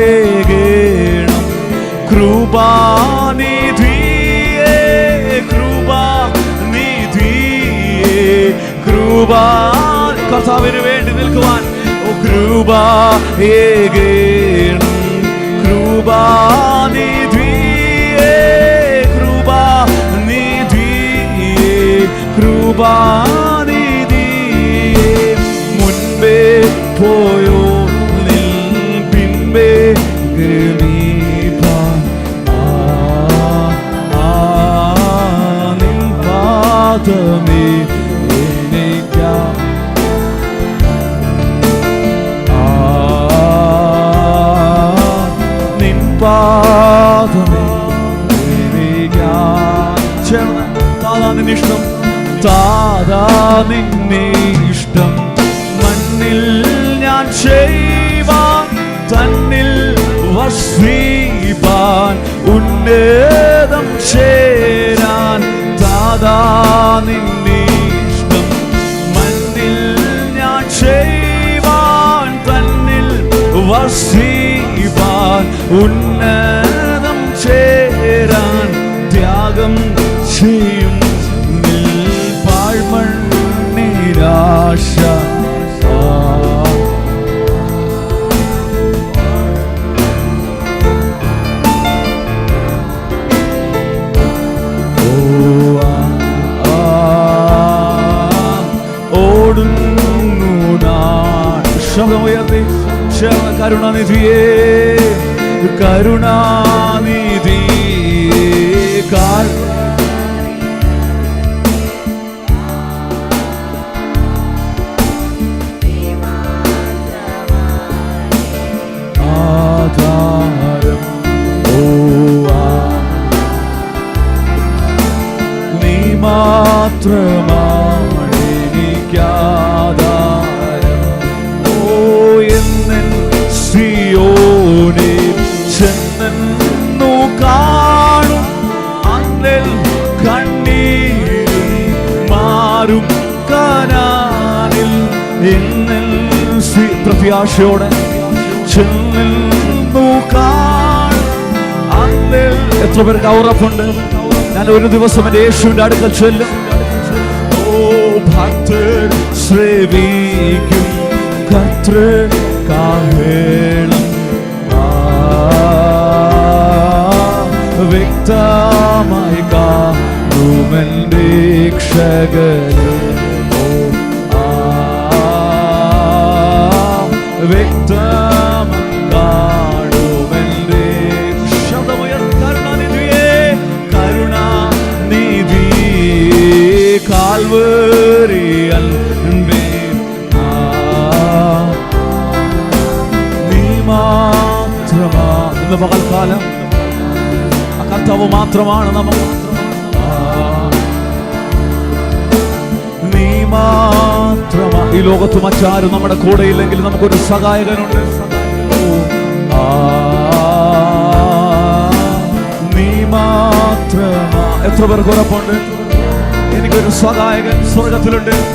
കൃപയേകേണം കൃപാനിധിയേ കൃപാനിധിയേ കർത്താവിന് വേണ്ടി നിൽക്കുവാൻ കൃപയേകേണം കൃപാനിധിയേ കൃപാനിധിയേ കൃപാനിധിയേ മുൻപേ പോയോ നിൽ പിൻപേ ഗമീപാൻ നിൻ പാദമേ നിന്നിഷ്ടം താതാ നിന്നെ ഇഷ്ടം മണ്ണിൽ ഞാൻ ചെയ്യുവാൻ തന്നിൽ വസിപ്പാൻ ഉന്നതം ചേരാൻ താതാ നിന്നെ ഇഷ്ടം മണ്ണിൽ ഞാൻ ചെയ്യുവാൻ തന്നിൽ വസിപ്പാൻ ഉന്നതം ചേരാൻ ത്യാഗം ചെയ്യും നിരാശ ഓടുന്നു ശബ്ദമുയർത്തി കരുണാനിധിയേ കരുണാനിധിയേ മാത്രമാണെനിക്കാധാരം ഓ എന്നൻ സിയോനെ ചെന്നു കാണും അന്നിൽ കണ്ണീരും മാറും കനാനിൽ എന്നൽ പ്രത്യാശയോടെ ചെന്നു കാണും അന്നിൽ. എത്ര പേർക്ക് ഉറപ്പുണ്ട് ഞാൻ ഒരു ദിവസം എൻ്റെ യേശുവിൻ്റെ അടുക്കൽ ചെല്ലും? ഓ ഭക്തർ ശ്രവിക്കും കർത്തൃകാഹളം വ്യക്തമായി കാണുമെൻ രക്ഷകനും വ്യക്തമായി കാണുമെൻ കാൽവരിയൽ നീ മാത്രമാ. ഇന്ന് പകൽക്കാലം ആ കർത്താവ് മാത്രമാണ് നമുക്ക്. നീ മാത്രമാ. ഈ ലോകത്ത് മറ്റാരും നമ്മുടെ കൂടെ ഇല്ലെങ്കിൽ നമുക്കൊരു സഹായകനുണ്ട്. നീ മാത്രമാ. എത്ര പേർക്ക് ഉറപ്പുണ്ട് എനിക്കൊരു സഹായകൻ സ്വർഗത്തിലുണ്ട്?